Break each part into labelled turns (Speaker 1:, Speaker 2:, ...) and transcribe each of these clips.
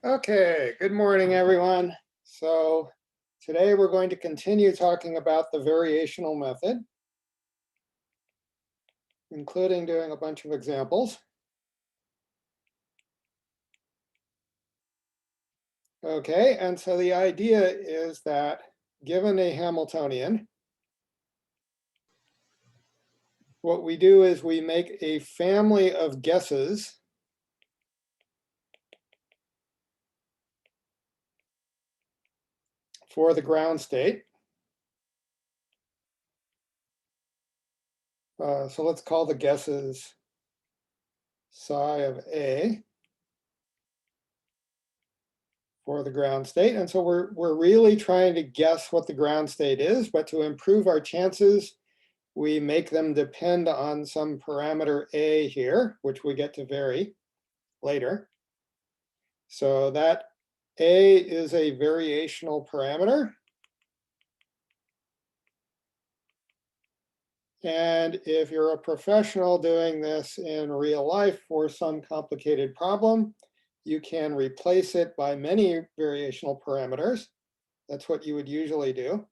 Speaker 1: Okay, good morning, everyone. So today we're going to continue talking about the variational method, including doing a bunch of examples. Okay, and so the idea is that given a Hamiltonian, what we do is we make a family of guesses for the ground state. So let's call the guesses psi of A for the ground state. And so we're really trying to guess what the ground state is, but to improve our chances, we make them depend on some parameter A here, which we get to vary later. So that A is a variational parameter. And if you're a professional doing this in real life for some complicated problem, you can replace it by many variational parameters. That's what you would usually do.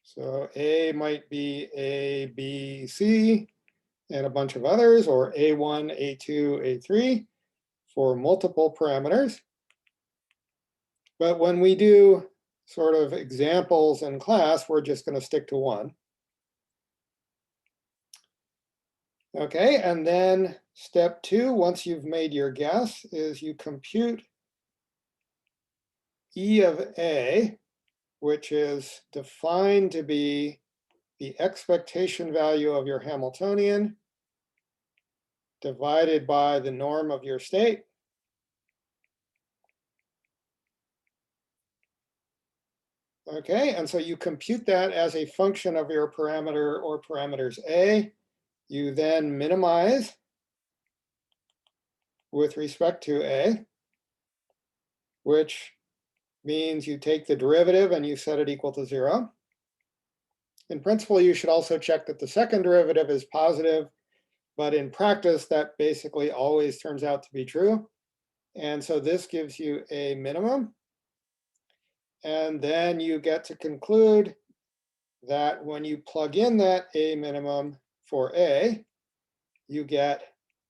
Speaker 1: So A might be A, B, C, and a bunch of others, or A1, A2, A3 for multiple parameters. But when we do sort of examples in class, we're just going to stick to one. Okay, and then step 2, once you've made your guess, is you compute E of A, which is defined to be the expectation value of your Hamiltonian divided by the norm of your state. Okay, and so you compute that as a function of your parameter or parameters A. You then minimize with respect to A, which means you take the derivative and you set it equal to 0. In principle, you should also check that the second derivative is positive, but in practice, that basically always turns out to be true. And so this gives you a minimum. And then you get to conclude that when you plug in that A minimum for A, you get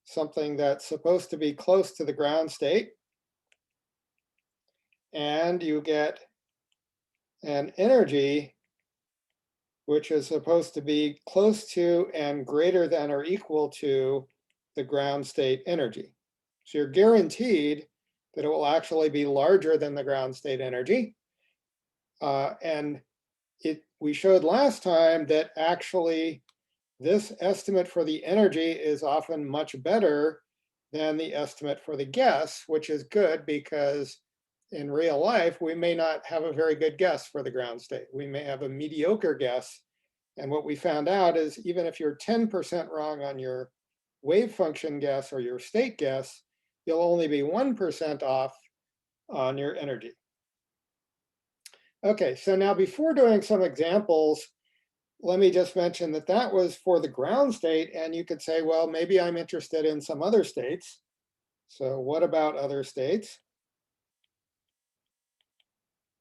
Speaker 1: something that's supposed to be close to the ground state. And you get an energy which is supposed to be close to and greater than or equal to the ground state energy. So you're guaranteed that it will actually be larger than the ground state energy. And we showed last time that actually this estimate for the energy is often much better than the estimate for the guess, which is good because in real life, we may not have a very good guess for the ground state. We may have a mediocre guess. And what we found out is even if you're 10% wrong on your wave function guess or your state guess, you'll only be 1% off on your energy. Okay, so now before doing some examples, let me just mention that that was for the ground state. And you could say, well, maybe I'm interested in some other states. So what about other states?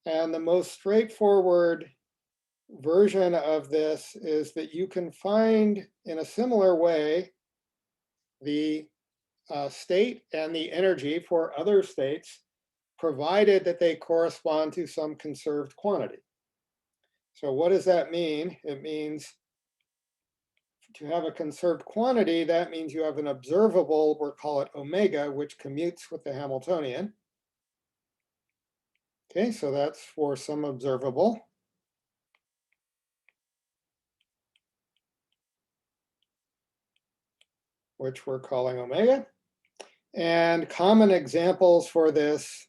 Speaker 1: And the most straightforward version of this is that you can find in a similar way the state and the energy for other states, provided that they correspond to some conserved quantity. So what does that mean? It means to have a conserved quantity, that means you have an observable, we'll call it omega, which commutes with the Hamiltonian. Okay, so that's for some observable. Which we're calling omega. And common examples for this,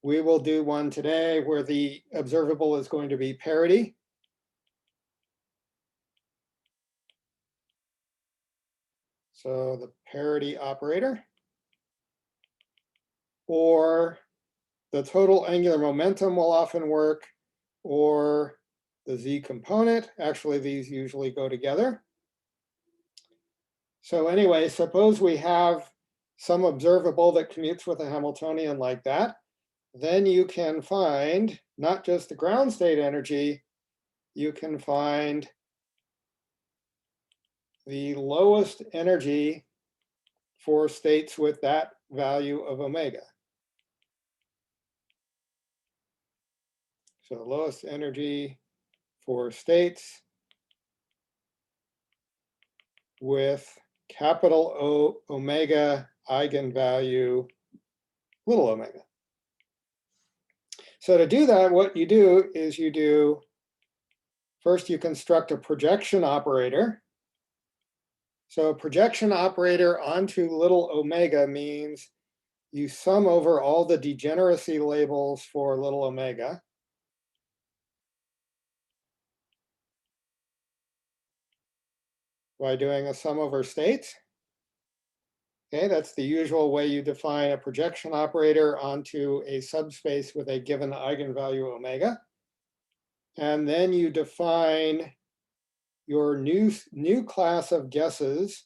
Speaker 1: we will do one today where the observable is going to be parity. So the parity operator. Or the total angular momentum will often work, or the z component. Actually, these usually go together. So anyway, suppose we have some observable that commutes with a Hamiltonian like that. Then you can find not just the ground state energy, you can find the lowest energy for states with that value of omega. So lowest energy for states with capital O omega eigenvalue little omega. So to do that, what you do is first you construct a projection operator. So a projection operator onto little omega means you sum over all the degeneracy labels for little omega. By doing a sum over states. Okay, that's the usual way you define a projection operator onto a subspace with a given eigenvalue omega. And then you define your new class of guesses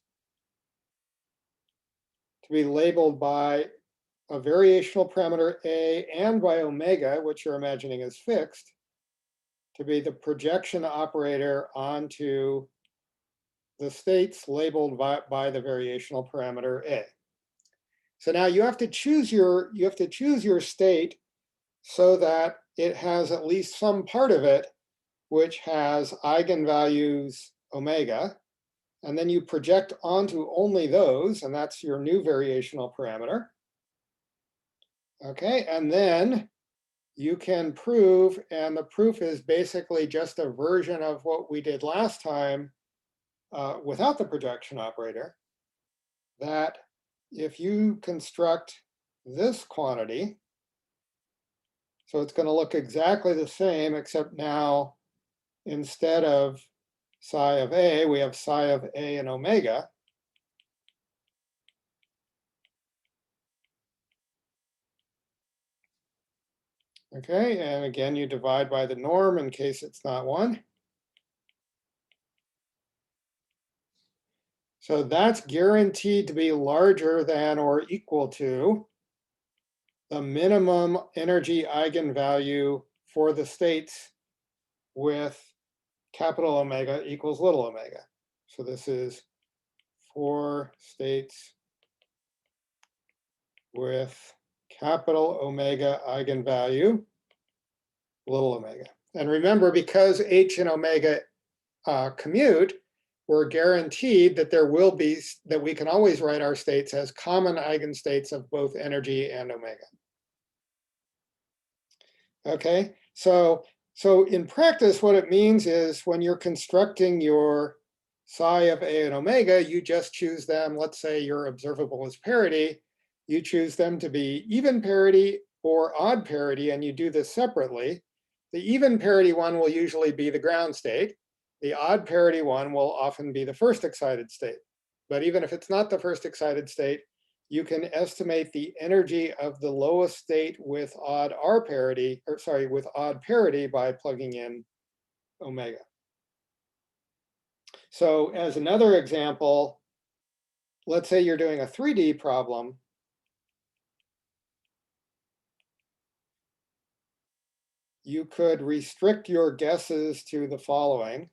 Speaker 1: to be labeled by a variational parameter A and by omega, which you're imagining is fixed, to be the projection operator onto the states labeled by the variational parameter A. So now you have to choose your state so that it has at least some part of it which has eigenvalues omega, and then you project onto only those, and that's your new variational parameter. Okay, and then you can prove, and the proof is basically just a version of what we did last time without the projection operator, that if you construct this quantity, so it's going to look exactly the same, except now instead of psi of A, we have psi of A and omega. Okay, and again, you divide by the norm in case it's not 1. So that's guaranteed to be larger than or equal to the minimum energy eigenvalue for the states with capital omega equals little omega. So this is for states with capital omega eigenvalue little omega. And remember, because H and omega commute, we're guaranteed that that we can always write our states as common eigenstates of both energy and omega. Okay, so in practice, what it means is when you're constructing your psi of A and omega, you just choose them. Let's say your observable is parity. You choose them to be even parity or odd parity, and you do this separately. The even parity one will usually be the ground state. The odd parity one will often be the first excited state. But even if it's not the first excited state, you can estimate the energy of the lowest state with odd R parity, or sorry, with odd parity by plugging in omega. So as another example, let's say you're doing a 3D problem. You could restrict your guesses to the following.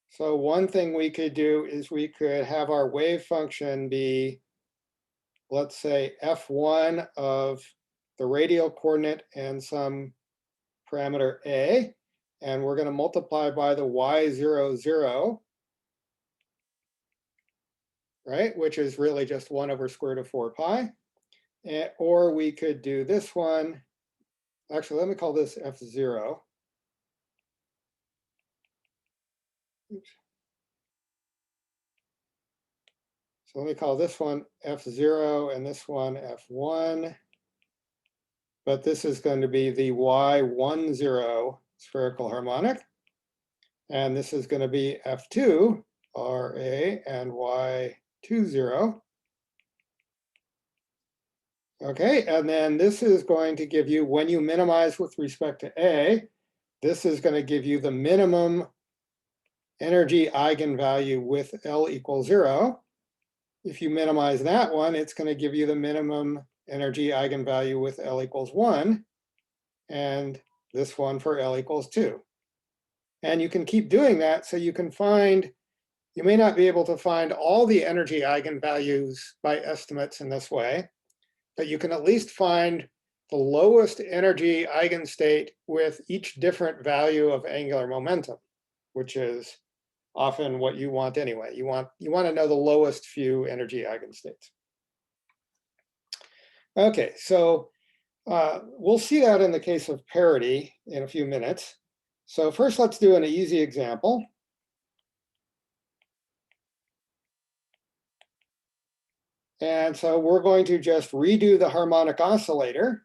Speaker 1: So one thing we could do is we could have our wave function be, let's say, f1 of the radial coordinate and some parameter a, and we're going to multiply by the y0, 0, right, which is really just 1 over square root of 4 pi. Or we could do this one. Actually, let me call this f0. Oops. So let me call this one f0 and this one f1. But this is going to be the y10 spherical harmonic. And this is going to be f2, RA, and y20. Okay, and then this is going to give you, when you minimize with respect to A, this is going to give you the minimum energy eigenvalue with L equals 0. If you minimize that one, it's going to give you the minimum energy eigenvalue with L equals 1, and this one for L equals 2. And you can keep doing that so you can find, you may not be able to find all the energy eigenvalues by estimates in this way, but you can at least find the lowest energy eigenstate with each different value of angular momentum, which is often what you want anyway. You want to know the lowest few energy eigenstates. Okay, so we'll see that in the case of parity in a few minutes. So first, let's do an easy example. And so we're going to just redo the harmonic oscillator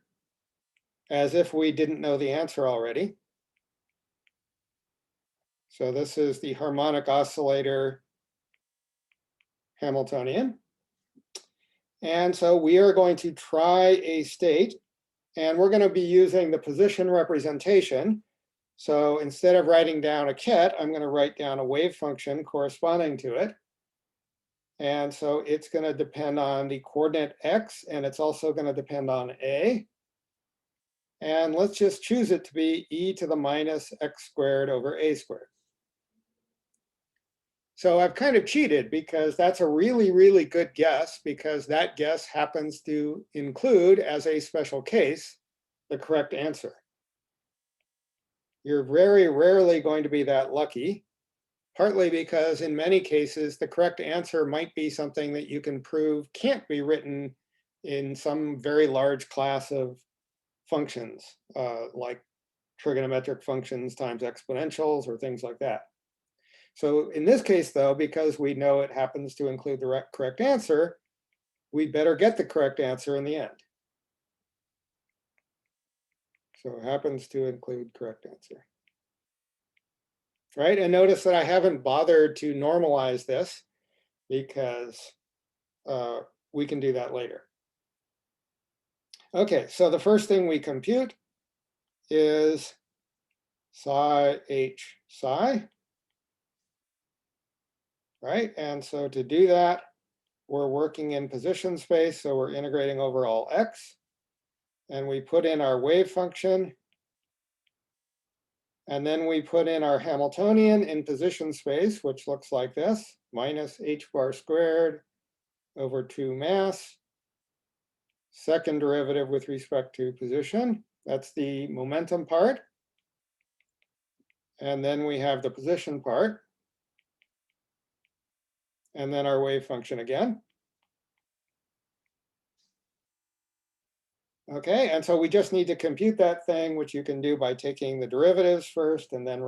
Speaker 1: as if we didn't know the answer already. So this is the harmonic oscillator Hamiltonian. And so we are going to try a state, and we're going to be using the position representation. So instead of writing down a ket, I'm going to write down a wave function corresponding to it. And so it's going to depend on the coordinate x, and it's also going to depend on a. And let's just choose it to be e to the minus x squared over a squared. So I've kind of cheated because that's a really, really good guess, because that guess happens to include, as a special case, the correct answer. You're very rarely going to be that lucky, partly because in many cases, the correct answer might be something that you can prove can't be written in some very large class of functions, like trigonometric functions times exponentials or things like that. So in this case, though, because we know it happens to include the correct answer, we'd better get the correct answer in the end. So it happens to include correct answer. Right, and notice that I haven't bothered to normalize this because we can do that later. Okay, so the first thing we compute is psi h psi. Right, and so to do that, we're working in position space, so we're integrating over all x, and we put in our wave function, and then we put in our Hamiltonian in position space, which looks like this, minus h bar squared over 2 mass, second derivative with respect to position. That's the momentum part. And then we have the position part. And then our wave function again. Okay, and so we just need to compute that thing, which you can do by taking the derivatives first, and then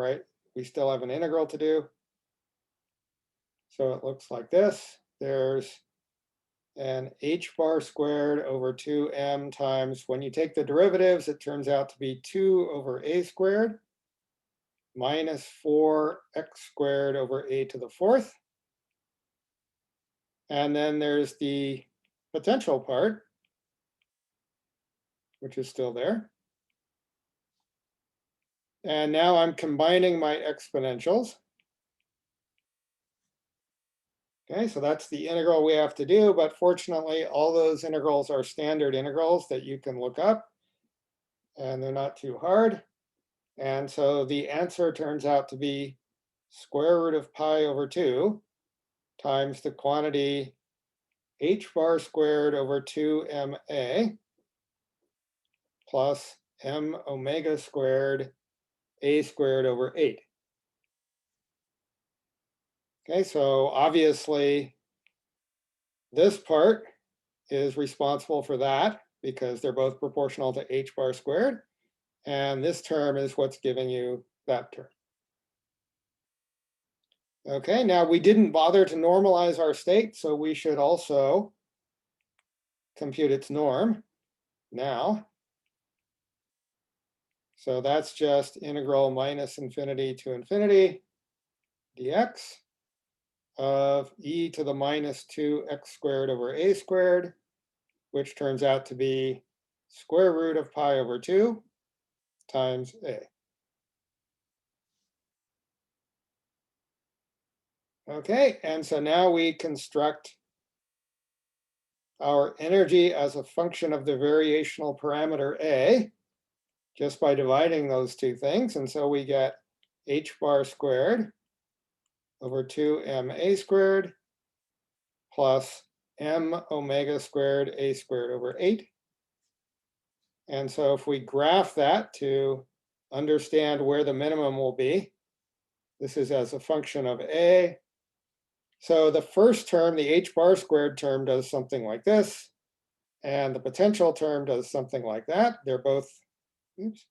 Speaker 1: we still have an integral to do. So it looks like this. There's an h bar squared over 2m times, when you take the derivatives, it turns out to be 2 over a squared minus 4x squared over a to the 4th. And then there's the potential part, which is still there. And now I'm combining my exponentials. Okay, so that's the integral we have to do, but fortunately, all those integrals are standard integrals that you can look up, and they're not too hard. And so the answer turns out to be square root of pi over 2 times the quantity h bar squared over 2ma plus m omega squared a squared over 8. Okay, so obviously this part is responsible for that because they're both proportional to h bar squared. And this term is what's giving you that term. Okay, now we didn't bother to normalize our state, so we should also compute its norm now. So that's just integral minus infinity to infinity dx of e to the minus 2x squared over a squared, which turns out to be square root of pi over 2 times a. Okay, and so now we construct our energy as a function of the variational parameter A just by dividing those two things. And so we get h bar squared over 2ma squared plus m omega squared a squared over 8. And so if we graph that to understand where the minimum will be, this is as a function of A. So the first term, the h bar squared term, does something like this. And the potential term does something like that. They're both, oops.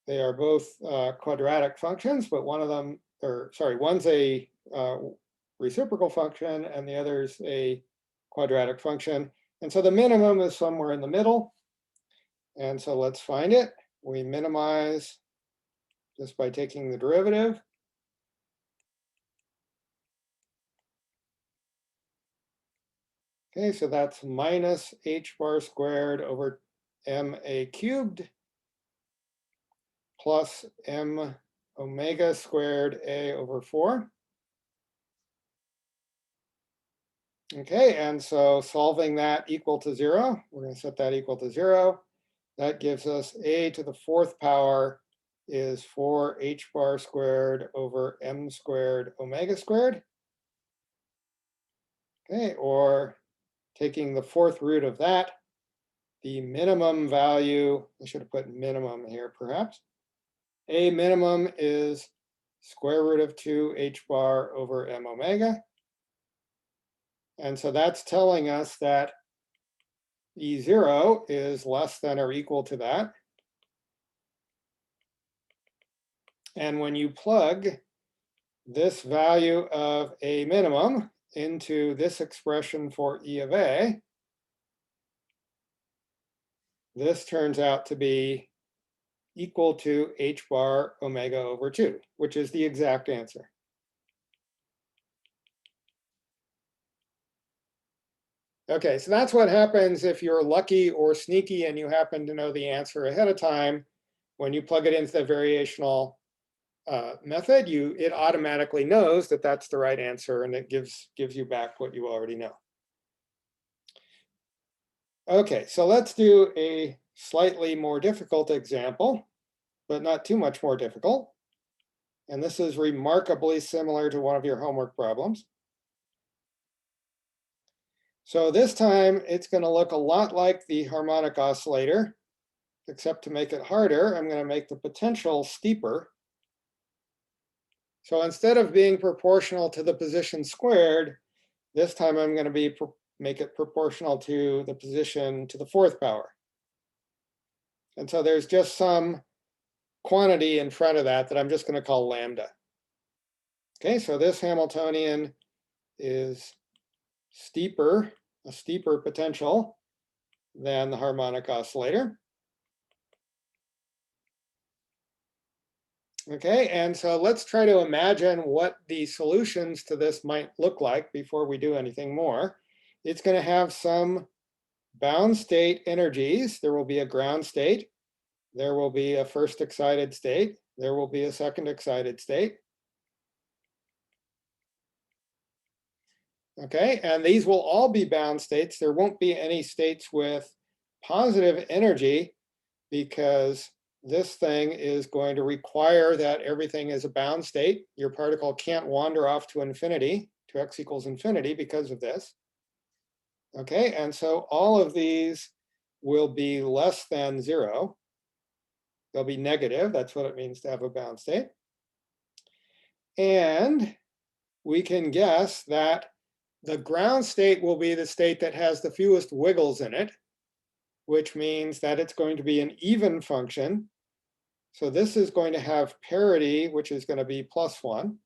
Speaker 1: They are both quadratic functions, but one of them, or sorry, one's a reciprocal function and the other's a quadratic function. And so the minimum is somewhere in the middle. And so let's find it. We minimize just by taking the derivative. Okay, so that's minus h bar squared over ma cubed plus m omega squared a over 4. Okay, and so solving that equal to 0, we're going to set that equal to 0. That gives us a to the 4th power is 4h bar squared over m squared omega squared. Okay, or taking the 4th root of that, the minimum value, I should have put minimum here perhaps. A minimum is square root of 2h bar over m omega. And so that's telling us that E0 is less than or equal to that. And when you plug this value of a minimum into this expression for E of A, this turns out to be equal to h bar omega over 2, which is the exact answer. Okay, so that's what happens if you're lucky or sneaky and you happen to know the answer ahead of time. When you plug it into the variational method, it automatically knows that that's the right answer, and it gives you back what you already know. Okay, so let's do a slightly more difficult example, but not too much more difficult. And this is remarkably similar to one of your homework problems. So this time it's going to look a lot like the harmonic oscillator, except to make it harder, I'm going to make the potential steeper. So instead of being proportional to the position squared, this time I'm going to make it proportional to the position to the 4th power. And so there's just some quantity in front of that I'm just going to call lambda. Okay, so this Hamiltonian is steeper, a steeper potential than the harmonic oscillator. Okay, and so let's try to imagine what the solutions to this might look like before we do anything more. It's going to have some bound state energies. There will be a ground state. There will be a first excited state. There will be a second excited state. Okay, and these will all be bound states. There won't be any states with positive energy because this thing is going to require that everything is a bound state. Your particle can't wander off to infinity, to x equals infinity because of this. Okay, and so all of these will be less than 0. They'll be negative. That's what it means to have a bound state. And we can guess that the ground state will be the state that has the fewest wiggles in it, which means that it's going to be an even function. So this is going to have parity, which is going to be +1.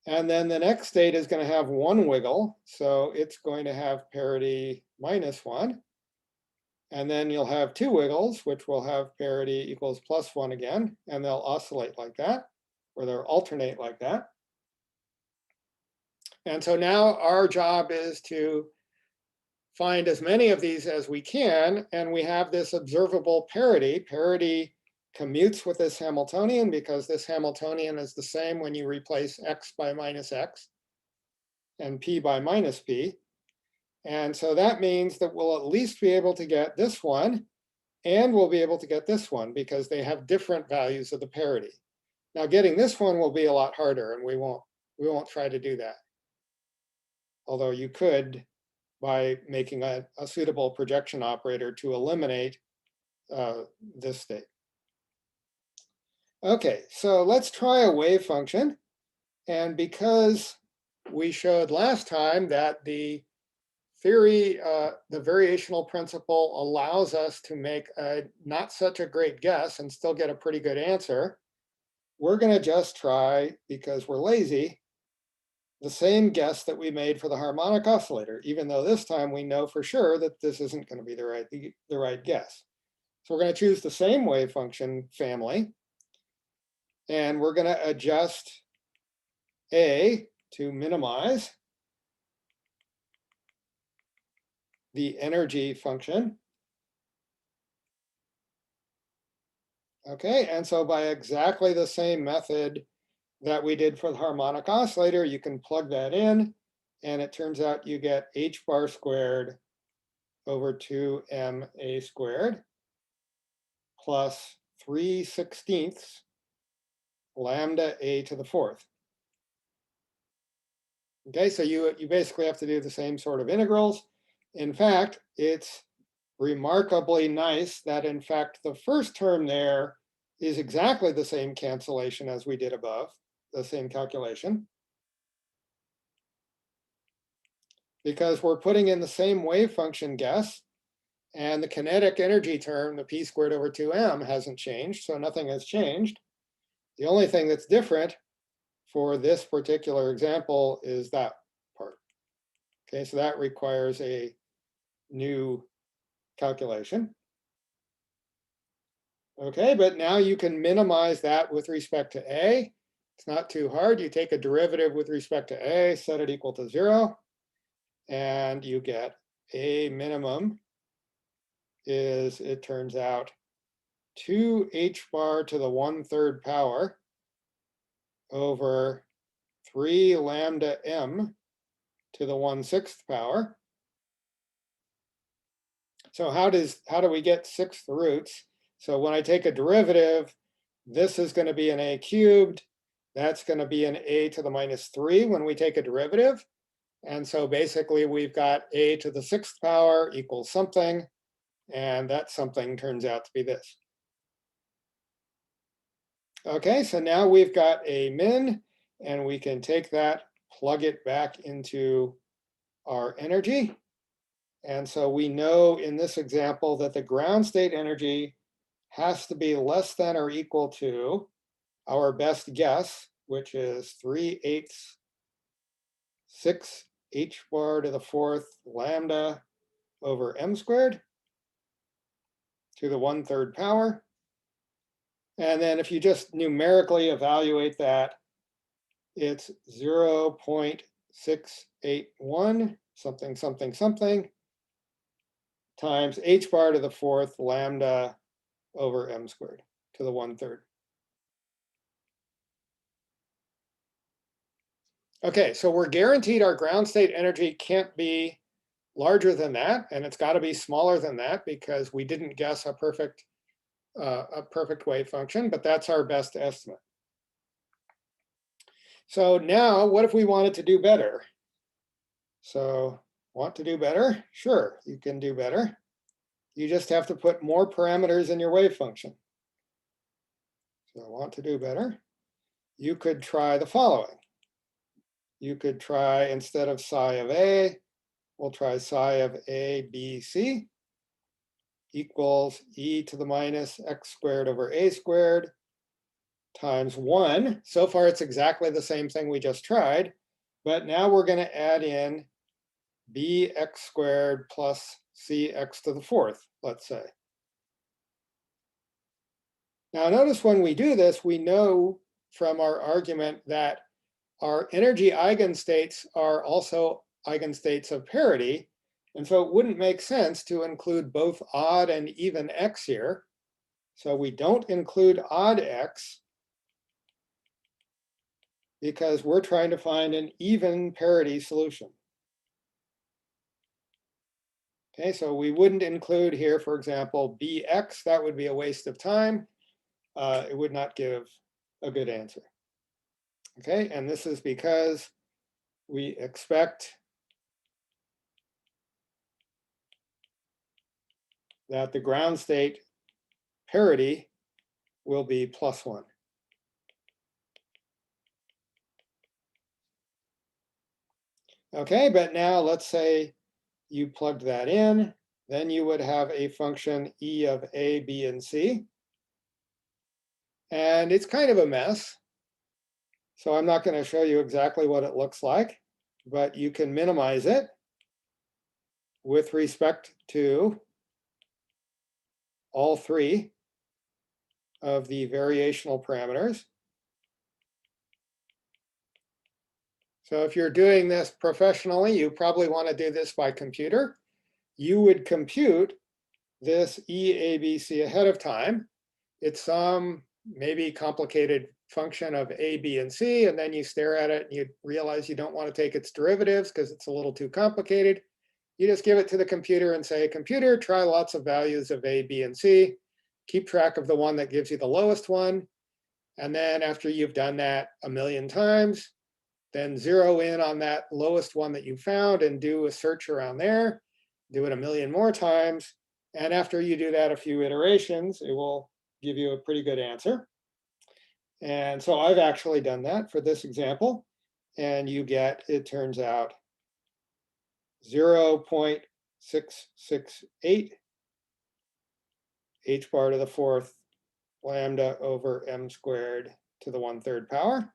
Speaker 1: And then the next state is going to have 1 wiggle. So it's going to have parity -1. And then you'll have 2 wiggles, which will have parity equals +1 again. And they'll oscillate like that, or they'll alternate like that. And so now our job is to find as many of these as we can. And we have this observable parity. Parity commutes with this Hamiltonian because this Hamiltonian is the same when you replace x by minus x and p by minus p. And so that means that we'll at least be able to get this one, and we'll be able to get this one because they have different values of the parity. Now getting this one will be a lot harder, and we won't try to do that. Although you could by making a suitable projection operator to eliminate this state. Okay, so let's try a wave function. And because we showed last time that the theory, the variational principle allows us to make a not such a great guess and still get a pretty good answer, we're going to just try, because we're lazy, the same guess that we made for the harmonic oscillator, even though this time we know for sure that this isn't going to be the right guess. So we're going to choose the same wave function family, and we're going to adjust A to minimize the energy function. Okay, and so by exactly the same method that we did for the harmonic oscillator, you can plug that in, and it turns out you get h bar squared over 2ma squared plus 3/16 lambda a to the fourth. Okay, so you basically have to do the same sort of integrals. In fact, it's remarkably nice that in fact the first term there is exactly the same cancellation as we did above, the same calculation, because we're putting in the same wave function guess, and the kinetic energy term, the p squared over 2m, hasn't changed, so nothing has changed. The only thing that's different for this particular example is that part. Okay, so that requires a new calculation. Okay, but now you can minimize that with respect to A. It's not too hard. You take a derivative with respect to A, set it equal to 0, and you get A minimum is, it turns out, 2h bar to the 1/3 power over 3 lambda m to the 1/6 power. So how do we get sixth roots? So when I take a derivative, this is going to be an a cubed. That's going to be an a to the -3 when we take a derivative. And so basically we've got a to the 6th power equals something, and that something turns out to be this. Okay, so now we've got a min, and we can take that, plug it back into our energy. And so we know in this example that the ground state energy has to be less than or equal to our best guess, which is 3/8 6 h bar to the 4th lambda over m squared to the 1/3 power. And then if you just numerically evaluate that, it's 0.681 something something something times h bar to the 4th lambda over m squared to the 1/3. Okay, so we're guaranteed our ground state energy can't be larger than that, and it's got to be smaller than that because we didn't guess a perfect wave function, but that's our best estimate. So now, what if we wanted to do better? So, want to do better? Sure, you can do better. You just have to put more parameters in your wave function. So, want to do better? You could try the following. You could try, instead of psi of A, we'll try psi of A, B, C equals e to the minus x squared over a squared times 1. So far, it's exactly the same thing we just tried, but now we're going to add in bx squared plus cx to the 4th, let's say. Now, notice when we do this, we know from our argument that our energy eigenstates are also eigenstates of parity, and so it wouldn't make sense to include both odd and even x here. So we don't include odd x because we're trying to find an even parity solution. Okay, so we wouldn't include here, for example, bx. That would be a waste of time. It would not give a good answer. Okay, and this is because we expect that the ground state parity will be +1. Okay, but now let's say you plugged that in, then you would have a function e of a, b, and c. And it's kind of a mess. So I'm not going to show you exactly what it looks like, but you can minimize it with respect to all three of the variational parameters. So if you're doing this professionally, you probably want to do this by computer. You would compute this EABC ahead of time. It's some maybe complicated function of A, B, and C, and then you stare at it and you realize you don't want to take its derivatives because it's a little too complicated. You just give it to the computer and say, computer, try lots of values of A, B, and C. Keep track of the one that gives you the lowest one. And then after you've done that a million times, then zero in on that lowest one that you found and do a search around there. Do it a million more times. And after you do that a few iterations, it will give you a pretty good answer. And so I've actually done that for this example. And you get, it turns out, 0.668 h bar to the fourth lambda over m squared to the 1/3 power.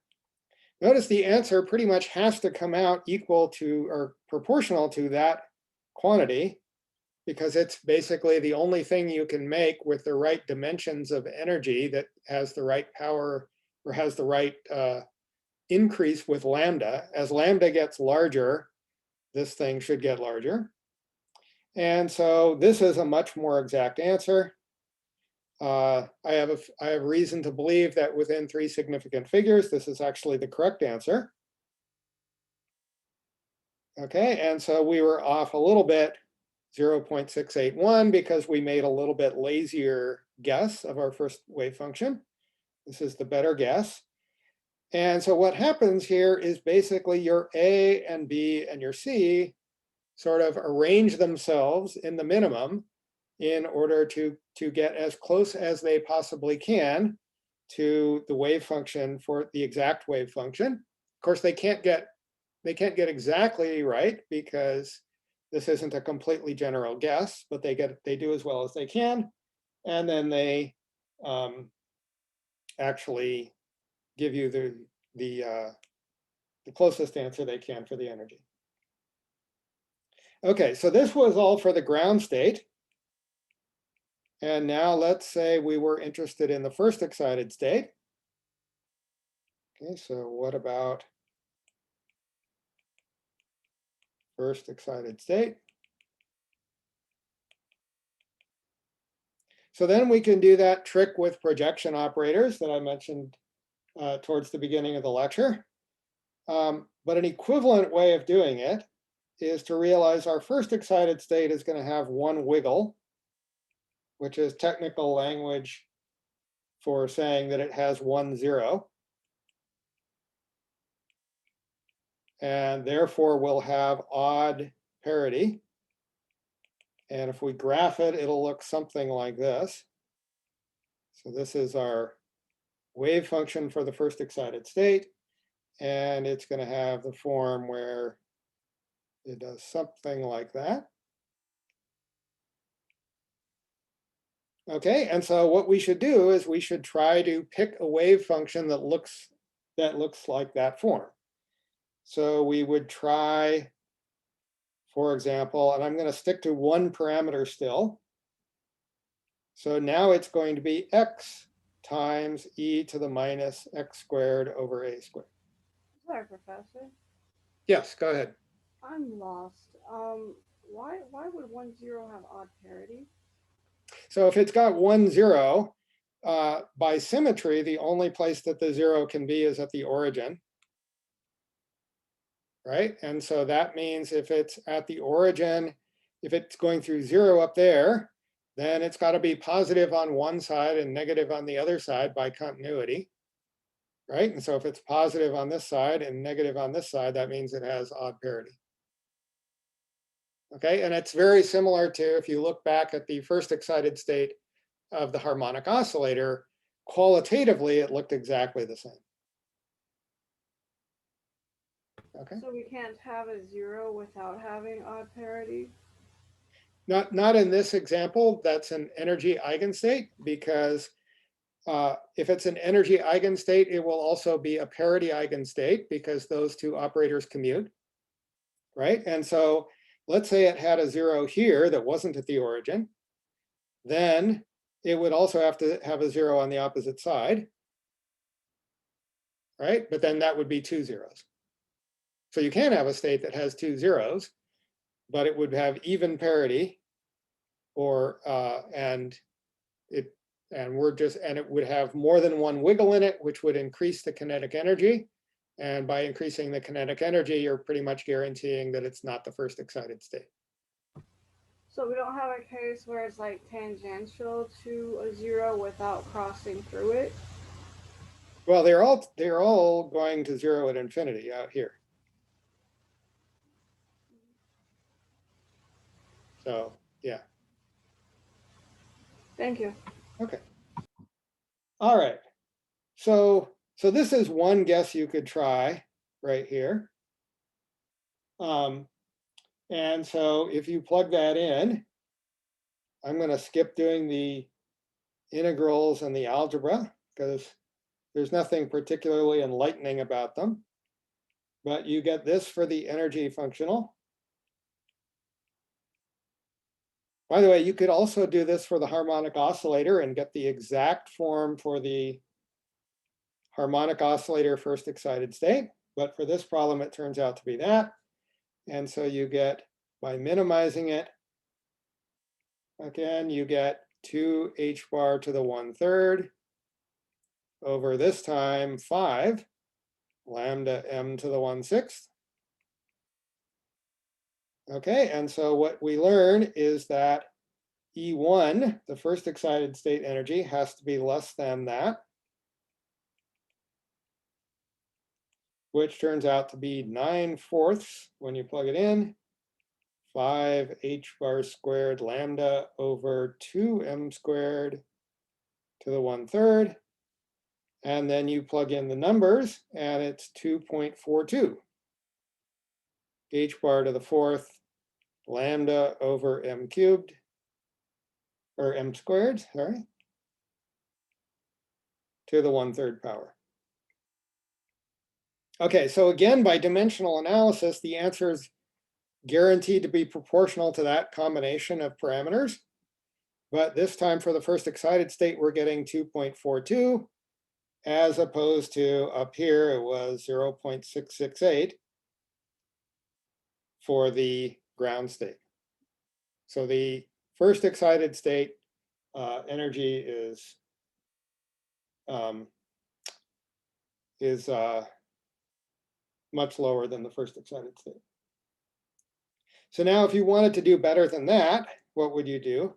Speaker 1: Notice the answer pretty much has to come out equal to or proportional to that quantity, because it's basically the only thing you can make with the right dimensions of energy that has the right power or has the right increase with lambda. As lambda gets larger, this thing should get larger. And so this is a much more exact answer. I have reason to believe that within 3 significant figures, this is actually the correct answer. Okay, and so we were off a little bit, 0.681, because we made a little bit lazier guess of our first wave function. This is the better guess. And so what happens here is basically your A and B and your C sort of arrange themselves in the minimum in order to get as close as they possibly can to the wave function for the exact wave function. Of course, they can't get exactly right because this isn't a completely general guess, but they do as well as they can, and then they actually give you the closest answer they can for the energy. Okay, so this was all for the ground state. And now let's say we were interested in the first excited state. Okay, so what about first excited state? So then we can do that trick with projection operators that I mentioned towards the beginning of the lecture. But an equivalent way of doing it is to realize our first excited state is going to have one wiggle, which is technical language for saying that it has 1, 0. And therefore we'll have odd parity. And if we graph it, it'll look something like this. So this is our wave function for the first excited state. And it's going to have the form where it does something like that. Okay, and so what we should do is we should try to pick a wave function that looks like that form. So we would try, for example, and I'm going to stick to one parameter still. So now it's going to be x times e to the minus x squared over a squared.
Speaker 2: Sorry, Professor.
Speaker 1: Yes, go ahead.
Speaker 2: I'm lost. Why would 1, 0 have odd parity?
Speaker 1: So if it's got 1, 0, by symmetry, the only place that the 0 can be is at the origin, right? And so that means if it's at the origin, if it's going through 0 up there, then it's got to be positive on one side and negative on the other side by continuity, right? And so if it's positive on this side and negative on this side, that means it has odd parity. Okay, and it's very similar to, if you look back at the first excited state of the harmonic oscillator, qualitatively, it looked exactly the same. Okay.
Speaker 2: So we can't have a 0 without having odd parity?
Speaker 1: Not in this example, that's an energy eigenstate, because if it's an energy eigenstate, it will also be a parity eigenstate because those two operators commute, right? And so let's say it had a 0 here that wasn't at the origin, then it would also have to have a 0 on the opposite side, right? But then that would be two zeros. So you can have a state that has two zeros, but it would have even parity, or and it would have more than one wiggle in it, which would increase the kinetic energy. And by increasing the kinetic energy, you're pretty much guaranteeing that it's not the first excited state.
Speaker 2: So we don't have a case where it's like tangential to a 0 without crossing through it?
Speaker 1: Well, they're all going to 0 at infinity out here. So yeah.
Speaker 2: Thank you.
Speaker 1: Okay. All right. So this is one guess you could try right here. And so if you plug that in, I'm going to skip doing the integrals and the algebra because there's nothing particularly enlightening about them. But you get this for the energy functional. By the way, you could also do this for the harmonic oscillator and get the exact form for the harmonic oscillator first excited state. But for this problem, it turns out to be that. And so you get, by minimizing it, again, you get 2h bar to the 1/3 over this time 5 lambda m to the 1/6. Okay, and so what we learn is that E1, the first excited state energy, has to be less than that, which turns out to be 9/4 when you plug it in, 5h bar squared lambda over 2m squared to the 1/3. And then you plug in the numbers, and it's 2.42 h bar to the 4th lambda over m cubed, or m squared, sorry, to the 1/3 power. Okay, so again, by dimensional analysis, the answer is guaranteed to be proportional to that combination of parameters. But this time for the first excited state, we're getting 2.42, as opposed to up here, it was 0.668 for the ground state. So the first excited state energy is much lower than the first excited state. So now if you wanted to do better than that, what would you do?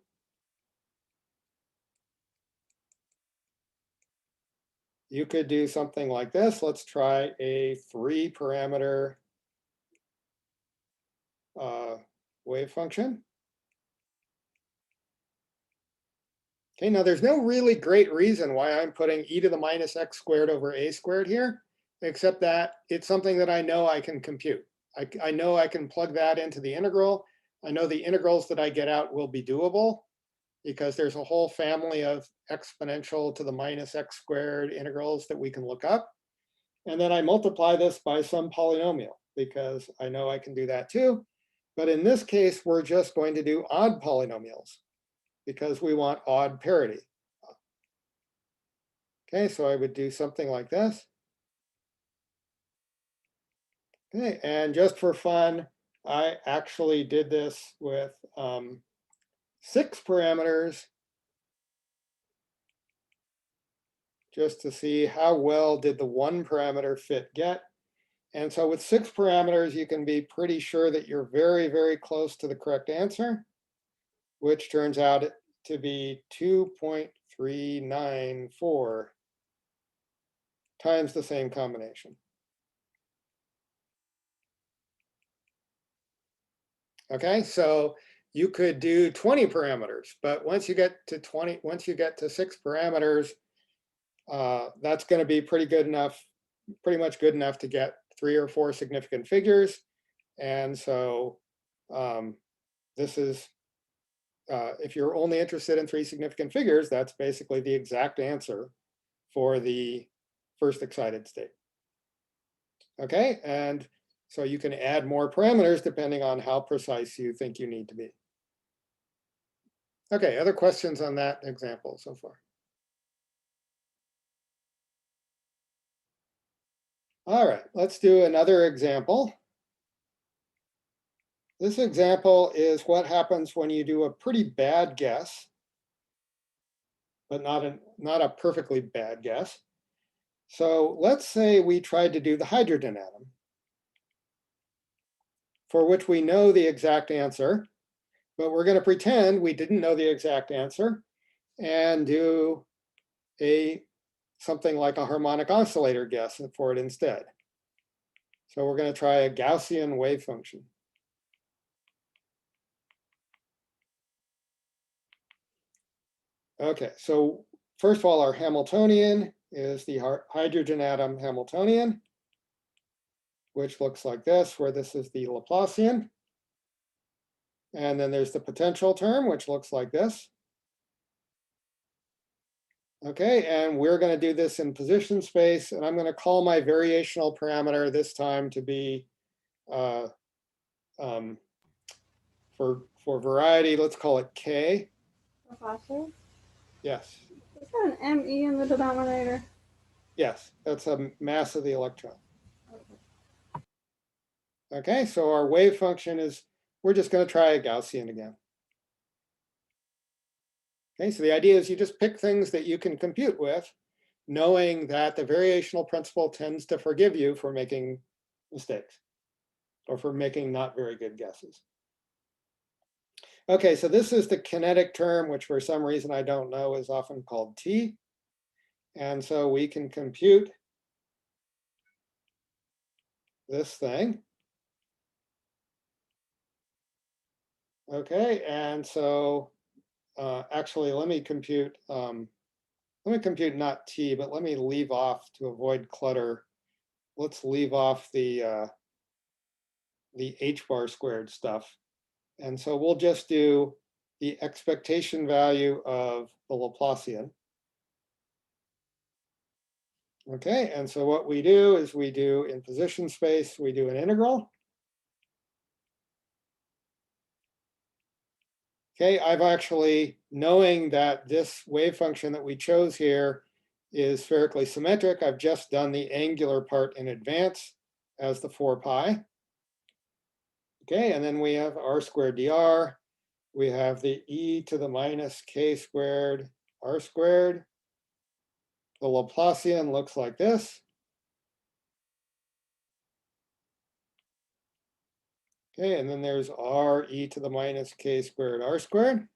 Speaker 1: You could do something like this. Let's try a 3-parameter wave function. Okay, now there's no really great reason why I'm putting e to the minus x squared over a squared here, except that it's something that I know I can compute. I know I can plug that into the integral. I know the integrals that I get out will be doable because there's a whole family of exponential to the minus x squared integrals that we can look up. And then I multiply this by some polynomial because I know I can do that too. But in this case, we're just going to do odd polynomials because we want odd parity. Okay, so I would do something like this. Okay, and just for fun, I actually did this with 6 parameters just to see how well did the one parameter fit get. And so with 6 parameters, you can be pretty sure that you're very, very close to the correct answer, which turns out to be 2.394 times the same combination. Okay, so you could do 20 parameters, but once you get to 6 parameters, that's going to be pretty much good enough to get 3 or 4 significant figures. And so this is, if you're only interested in 3 significant figures, that's basically the exact answer for the first excited state. Okay, and so you can add more parameters depending on how precise you think you need to be. Okay, other questions on that example so far? All right, let's do another example. This example is what happens when you do a pretty bad guess, but not a perfectly bad guess. So let's say we tried to do the hydrogen atom, for which we know the exact answer, but we're going to pretend we didn't know the exact answer and do something like a harmonic oscillator guess for it instead. So we're going to try a Gaussian wave function. Okay, so first of all, our Hamiltonian is the hydrogen atom Hamiltonian, which looks like this, where this is the Laplacian. And then there's the potential term, which looks like this. Okay, and we're going to do this in position space, and I'm going to call my variational parameter this time to be, for variety, let's call it K.
Speaker 2: Professor?
Speaker 1: Yes.
Speaker 2: Is that an ME in the denominator?
Speaker 1: Yes, that's a mass of the electron. Okay, so our wave function is, we're just going to try a Gaussian again. Okay, so the idea is you just pick things that you can compute with, knowing that the variational principle tends to forgive you for making mistakes or for making not very good guesses. Okay, so this is the kinetic term, which for some reason I don't know is often called T. And so we can compute this thing. Okay, and so actually let me compute not T, but let me leave off to avoid clutter. Let's leave off the H bar squared stuff. And so we'll just do the expectation value of the Laplacian. Okay, and so what we do is we do in position space, we do an integral. Okay, I've actually, knowing that this wave function that we chose here is spherically symmetric, I've just done the angular part in advance as the 4 pi. Okay, and then we have r squared dr. We have the e to the minus k squared r squared. The Laplacian looks like this. Okay, and then there's r e to the minus k squared r squared.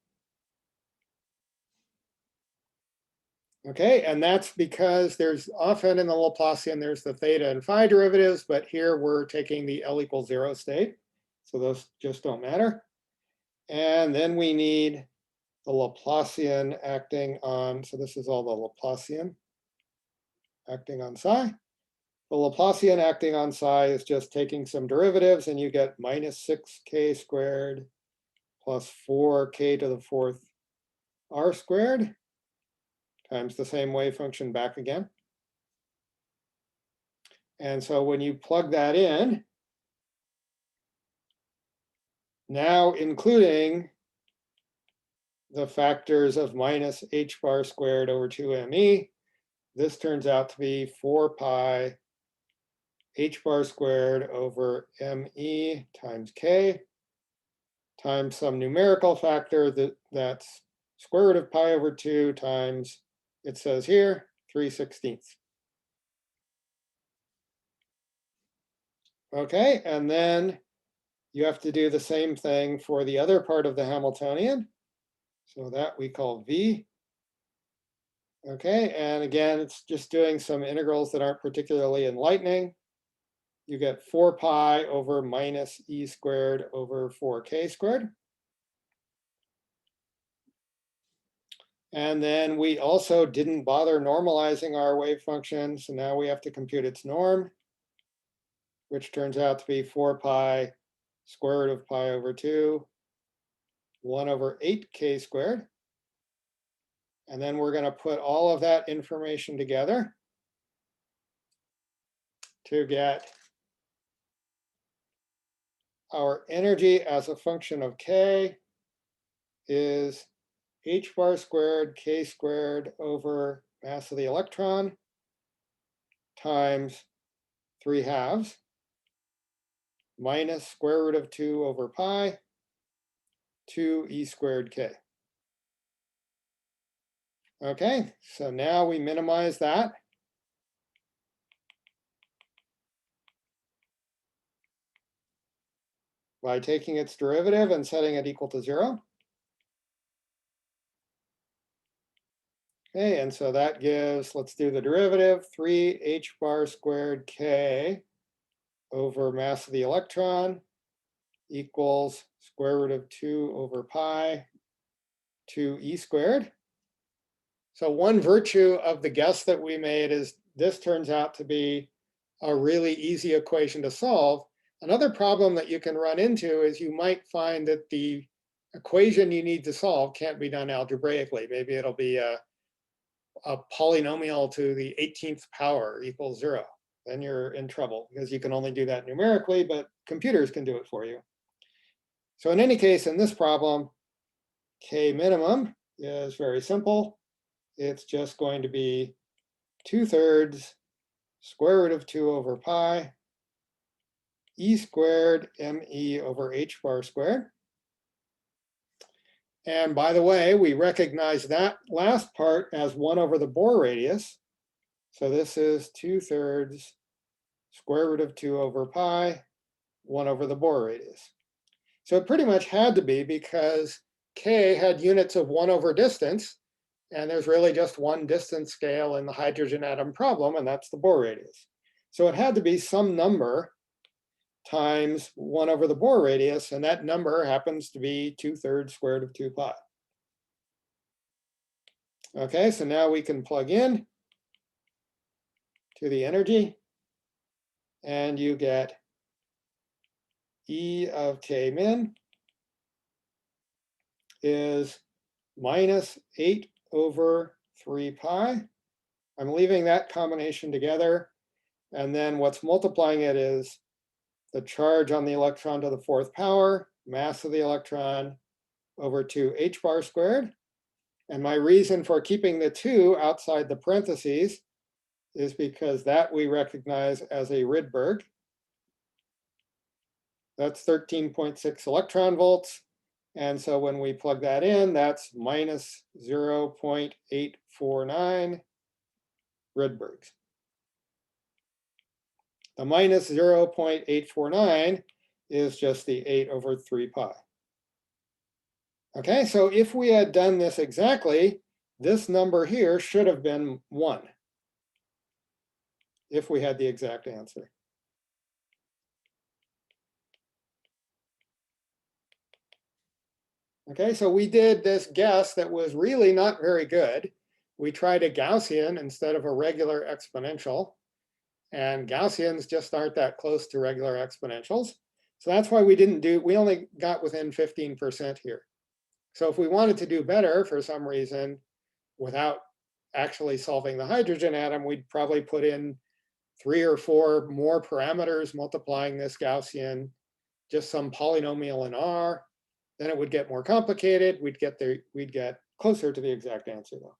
Speaker 1: Okay, and that's because there's often in the Laplacian, there's the theta and phi derivatives, but here we're taking the L equals 0 state. So those just don't matter. And then we need the Laplacian acting on, so this is all the Laplacian acting on psi. The Laplacian acting on psi is just taking some derivatives and you get minus 6k squared plus 4k to the 4th r squared times the same wave function back again. And so when you plug that in, now including the factors of minus h bar squared over 2me, this turns out to be 4 pi h bar squared over me times k times some numerical factor that's square root of pi over 2 times, it says here, 3/16. Okay, and then you have to do the same thing for the other part of the Hamiltonian. So that we call V. Okay, and again, it's just doing some integrals that aren't particularly enlightening. You get 4 pi over minus e squared over 4k squared. And then we also didn't bother normalizing our wave function, so now we have to compute its norm, which turns out to be 4 pi square root of pi over 2, 1 over 8k squared. And then we're going to put all of that information together to get our energy as a function of k is h bar squared k squared over mass of the electron times 3/2 minus square root of 2 over pi 2 e squared k. Okay, so now we minimize that. By taking its derivative and setting it equal to 0. Okay, and so that gives, let's do the derivative, 3h bar squared k over mass of the electron equals square root of 2 over pi 2 e squared. So one virtue of the guess that we made is this turns out to be a really easy equation to solve. Another problem that you can run into is you might find that the equation you need to solve can't be done algebraically. Maybe it'll be a polynomial to the 18th power equals 0. Then you're in trouble because you can only do that numerically, but computers can do it for you. So in any case, in this problem, k minimum is very simple. It's just going to be 2/3 square root of 2 over pi e squared me over h bar squared. And by the way, we recognize that last part as 1 over the Bohr radius. So this is 2/3 square root of 2 over pi 1 over the Bohr radius. So it pretty much had to be because k had units of 1 over distance, and there's really just one distance scale in the hydrogen atom problem, and that's the Bohr radius. So it had to be some number times 1 over the Bohr radius, and that number happens to be 2/3 square root of 2 pi. Okay, so now we can plug in to the energy, and you get E of k min is minus 8 over 3 pi. I'm leaving that combination together, and then what's multiplying it is the charge on the electron to the 4th power, mass of the electron over 2 h bar squared. And my reason for keeping the 2 outside the parentheses is because that we recognize as a Rydberg. That's 13.6 electron volts. And so when we plug that in, that's minus 0.849 Rydbergs. The minus 0.849 is just the 8 over 3 pi. Okay, so if we had done this exactly, this number here should have been 1 if we had the exact answer. Okay, so we did this guess that was really not very good. We tried a Gaussian instead of a regular exponential, and Gaussians just aren't that close to regular exponentials. So that's why we only got within 15% here. So if we wanted to do better for some reason without actually solving the hydrogen atom, we'd probably put in 3 or 4 more parameters multiplying this Gaussian, just some polynomial in R. Then it would get more complicated. We'd get closer to the exact answer though.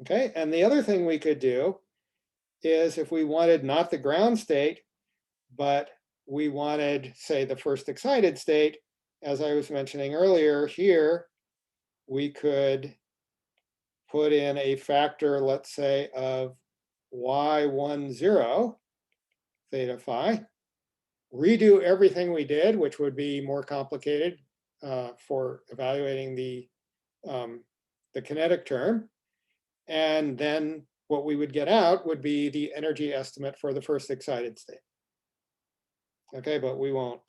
Speaker 1: Okay, and the other thing we could do is if we wanted not the ground state, but we wanted, say, the first excited state, as I was mentioning earlier here, we could put in a factor, let's say, of y10 theta phi, redo everything we did, which would be more complicated for evaluating the kinetic term. And then what we would get out would be the energy estimate for the first excited state. Okay, but we won't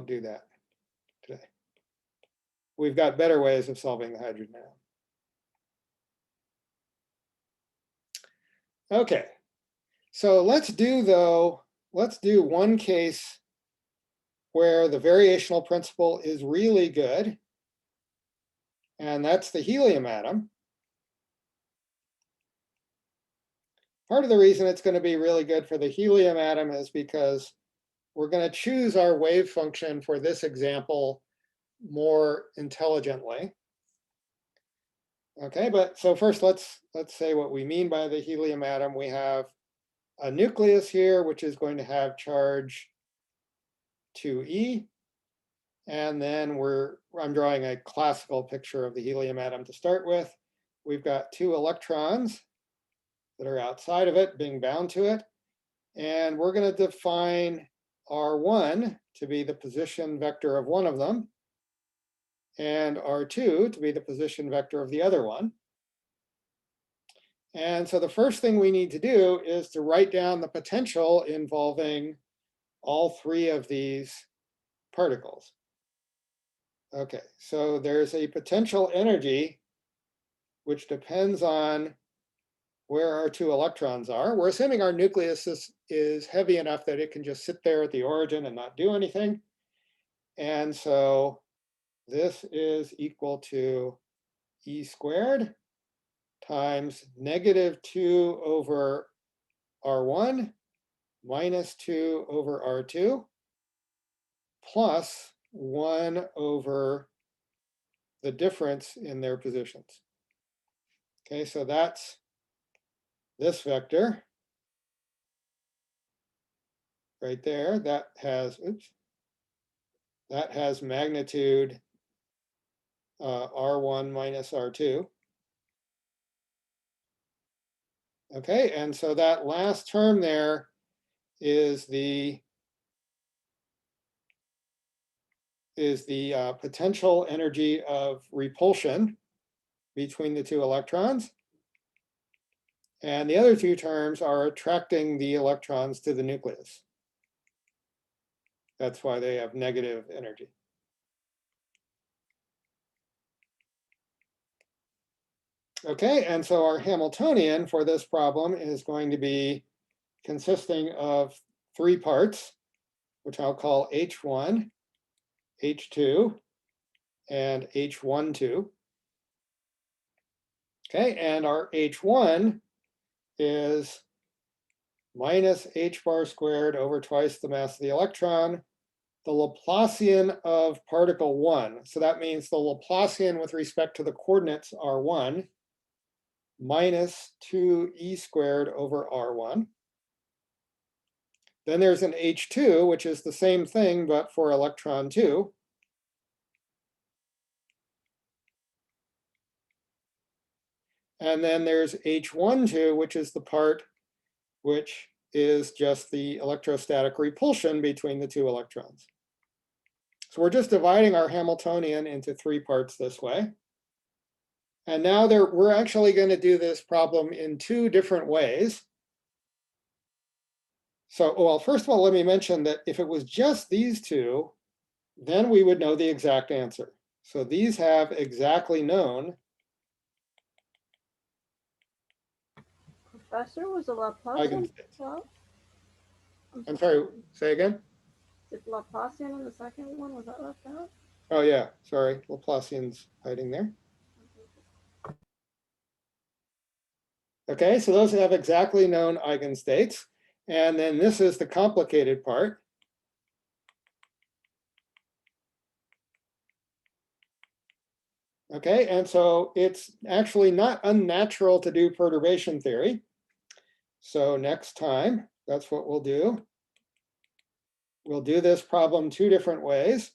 Speaker 1: do that today. We've got better ways of solving the hydrogen atom. Okay, so let's do one case where the variational principle is really good, and that's the helium atom. Part of the reason it's going to be really good for the helium atom is because we're going to choose our wave function for this example more intelligently. Okay, but so first let's say what we mean by the helium atom. We have a nucleus here, which is going to have charge 2e. And then I'm drawing a classical picture of the helium atom to start with. We've got 2 electrons that are outside of it, being bound to it. And we're going to define R1 to be the position vector of one of them, and R2 to be the position vector of the other one. And so the first thing we need to do is to write down the potential involving all 3 of these particles. Okay, so there's a potential energy which depends on where our 2 electrons are. We're assuming our nucleus is heavy enough that it can just sit there at the origin and not do anything. And so this is equal to E squared times -2 over R1 minus 2 over R2 plus 1 over the difference in their positions. Okay, so that's this vector right there. That has, magnitude R1 minus R2. Okay, and so that last term there is the potential energy of repulsion between the 2 electrons. And the other 2 terms are attracting the electrons to the nucleus. That's why they have negative energy. Okay, and so our Hamiltonian for this problem is going to be consisting of 3 parts, which I'll call H1, H2, and H12. Okay, and our H1 is minus h bar squared over twice the mass of the electron, the Laplacian of particle 1. So that means the Laplacian with respect to the coordinates R1 minus 2e squared over R1. Then there's an H2, which is the same thing, but for electron 2. And then there's H12, which is the part which is just the electrostatic repulsion between the 2 electrons. So we're just dividing our Hamiltonian into 3 parts this way. And now we're actually going to do this problem in 2 different ways. So, well, first of all, let me mention that if it was just these 2, then we would know the exact answer. So these have exactly known.
Speaker 2: Professor, was the Laplacian?
Speaker 1: I'm sorry, say again?
Speaker 2: Did Laplacian in the second one, was that left out?
Speaker 1: Oh yeah, sorry, Laplacian's hiding there. Okay, so those have exactly known eigenstates. And then this is the complicated part. Okay, and so it's actually not unnatural to do perturbation theory. So next time, that's what we'll do. We'll do this problem 2 different ways.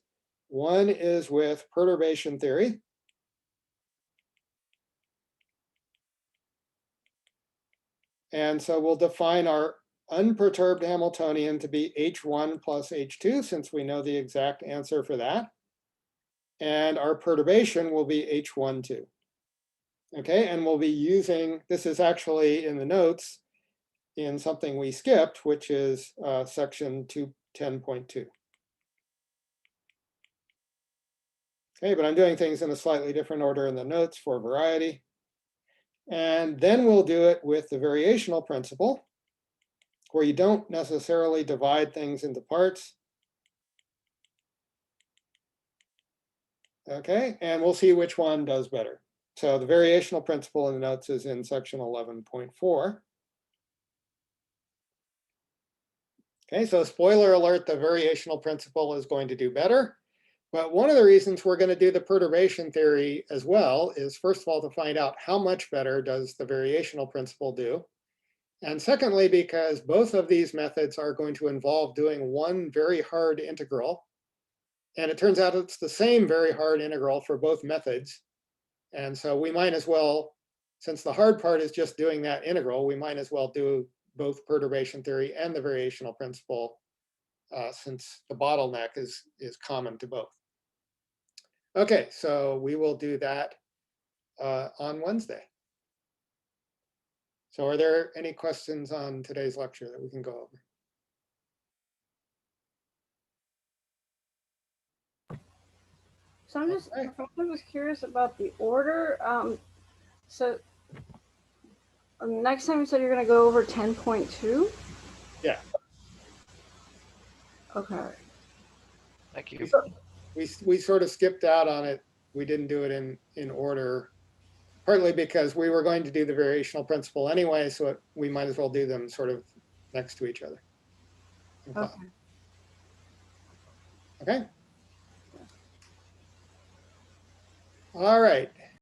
Speaker 1: One is with perturbation theory. And so we'll define our unperturbed Hamiltonian to be H1 plus H2, since we know the exact answer for that. And our perturbation will be H12. Okay, and we'll be using, this is actually in the notes in something we skipped, which is section 210.2. Okay, but I'm doing things in a slightly different order in the notes for variety. And then we'll do it with the variational principle, where you don't necessarily divide things into parts. Okay, and we'll see which one does better. So the variational principle in the notes is in section 11.4. Okay, so spoiler alert, the variational principle is going to do better. But one of the reasons we're going to do the perturbation theory as well is, first of all, to find out how much better does the variational principle do. And secondly, because both of these methods are going to involve doing one very hard integral. And it turns out it's the same very hard integral for both methods. And so we might as well, since the hard part is just doing that integral, we might as well do both perturbation theory and the variational principle, since the bottleneck is common to both. Okay, so we will do that on Wednesday. So are there any questions on today's lecture that we can go over?
Speaker 2: So I'm just, I was curious about the order. So next time you said you're going to go over 10.2?
Speaker 1: Yeah.
Speaker 2: Okay.
Speaker 3: Thank you.
Speaker 1: We sort of skipped out on it. We didn't do it in order, partly because we were going to do the variational principle anyway, so we might as well do them sort of next to each other.
Speaker 2: Okay.
Speaker 1: Okay. All right.